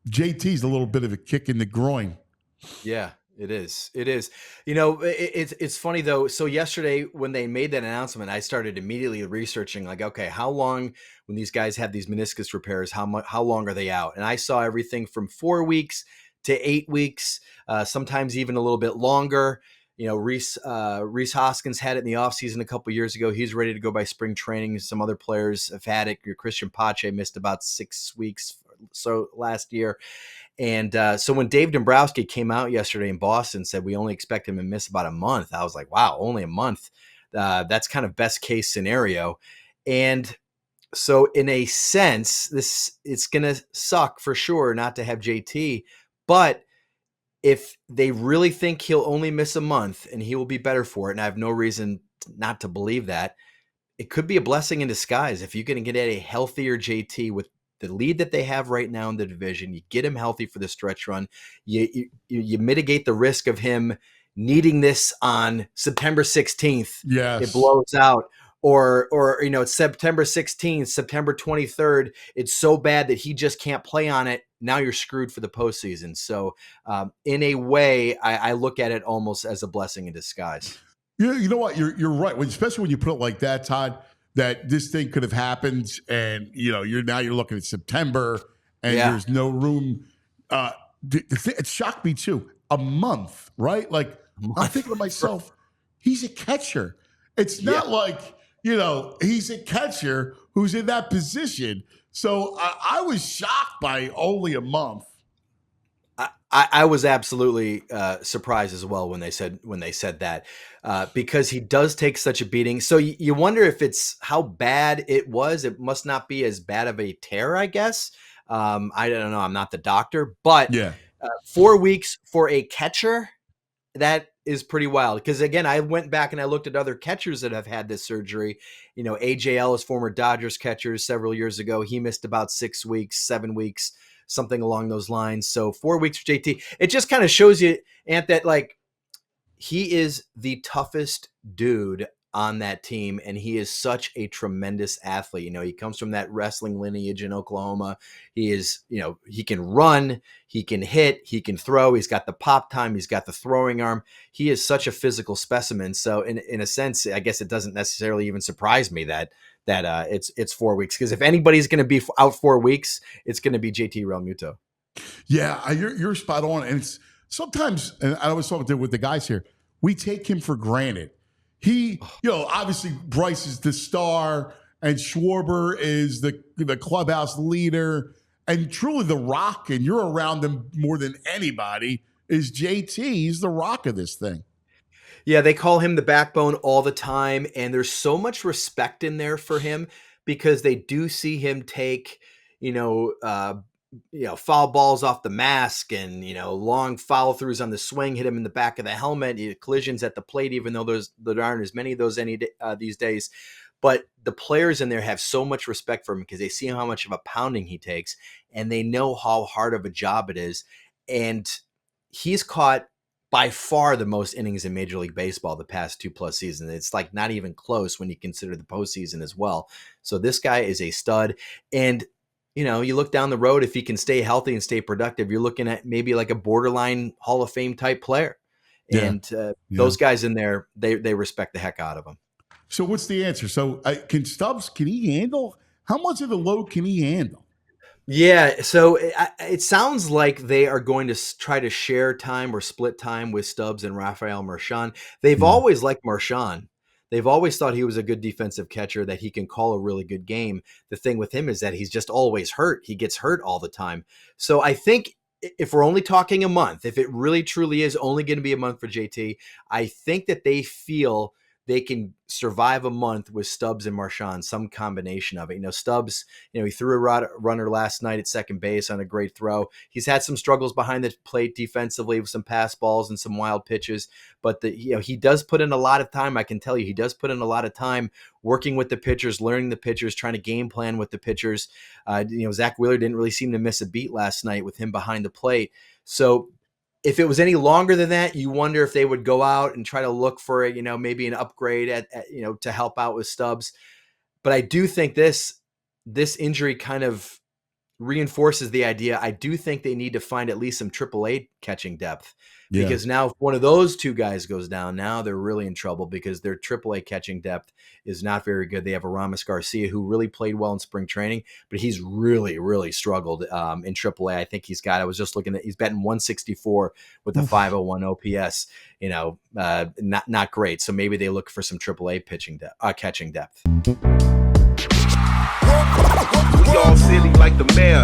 JT's a little bit of a kick in the groin. Yeah, it is. It is. It's funny though. So yesterday when they made that announcement, I started immediately researching like, okay, how long when these guys have these meniscus repairs, how long are they out? And I saw everything from 4 weeks to 8 weeks, sometimes even a little bit longer. Reese Hoskins had it in the offseason a couple years ago. He's ready to go by spring training. Some other players have had it. Christian Pache missed about 6 weeks so last year. And so when Dave Dombrowski came out yesterday in Boston and said we only expect him to miss about a month, I was like, wow, only a month. That's kind of best case scenario. And so in a sense, it's going to suck for sure not to have JT. But if they really think he'll only miss a month and he will be better for it, and I have no reason not to believe that, it could be a blessing in disguise if you can get a healthier JT with the lead that they have right now in the division. You get him healthy for the stretch run. You mitigate the risk of him needing this on September 16th. It Yes. blows out. Or it's September 16th, September 23rd. It's so bad that he just can't play on it. Now you're screwed for the postseason. So in a way, I look at it almost as a blessing in disguise. You know what? You're right. Especially when you put it like that, Todd, that this thing could have happened, and you're looking at September, and Yeah. there's no room. It shocked me too. A month, right? Like I'm thinking to myself, he's a catcher. It's not like he's a catcher who's in that position. So I was shocked by only a month. I was absolutely surprised as well when they said that because he does take such a beating. So you wonder if it's how bad it was. It must not be as bad of a tear, I guess. I don't know. I'm not the doctor, but Yeah. 4 weeks for a catcher, that is pretty wild. Because again, I went back and I looked at other catchers that have had this surgery. AJ Ellis, former Dodgers catcher, several years ago, he missed about 6 weeks, 7 weeks, something along those lines. So 4 weeks for JT. It just kind of shows you, Ant, that like he is the toughest dude on that team, and he is such a tremendous athlete. He comes from that wrestling lineage in Oklahoma. He is, he can run, he can hit, he can throw. He's got the pop time, he's got the throwing arm. He is such a physical specimen. So in a sense, I guess it doesn't necessarily even surprise me that it's 4 weeks, because if anybody's going to be out 4 weeks, it's going to be JT Realmuto. Yeah, you're spot on. And it's sometimes, and I was talking with the guys here, we take him for granted. He, obviously Bryce is the star and Schwarber is the clubhouse leader, and truly the rock, and you're around him more than anybody, is JT. He's the rock of this thing. Yeah, they call him the backbone all the time, and there's so much respect in there for him because they do see him take, foul balls off the mask and long follow throughs on the swing, hit him in the back of the helmet, collisions at the plate, even though there aren't as many of those these days. But the players in there have so much respect for him because they see how much of a pounding he takes, and they know how hard of a job it is. And he's caught by far the most innings in Major League Baseball the past 2+ seasons. It's like not even close when you consider the postseason as well. So this guy is a stud. And, you look down the road, if he can stay healthy and stay productive, you're looking at maybe like a borderline Hall of Fame type player. Yeah. And those guys in there, they respect the heck out of him. So what's the answer? So can Stubbs, can he handle? How much of the load can he handle? Yeah, so it sounds like they are going to try to share time or split time with Stubbs and Rafael Marchand. They've always liked Marchand. They've always thought he was a good defensive catcher, that he can call a really good game. The thing with him is that he's just always hurt. He gets hurt all the time. So I think if we're only talking a month, if it really truly is only going to be a month for JT, I think that they feel they can survive a month with Stubbs and Marchand, some combination of it. Stubbs, he threw a runner last night at second base on a great throw. He's had some struggles behind the plate defensively with some pass balls and some wild pitches, but he does put in a lot of time. I can tell you, he does put in a lot of time working with the pitchers, learning the pitchers, trying to game plan with the pitchers. Zach Wheeler didn't really seem to miss a beat last night with him behind the plate. So if it was any longer than that, you wonder if they would go out and try to look for maybe an upgrade to help out with Stubbs. But I do think this injury kind of reinforces the idea. I do think they need to find at least some AAA catching depth, Yeah. because now if one of those two guys goes down, now they're really in trouble because their AAA catching depth is not very good. They have a Ramos Garcia who really played well in spring training, but he's really, really struggled in AAA. I think I was just looking at, he's batting 164 with a 501 OPS, not great. So maybe they look for some AAA catching depth. We all silly like the mayor.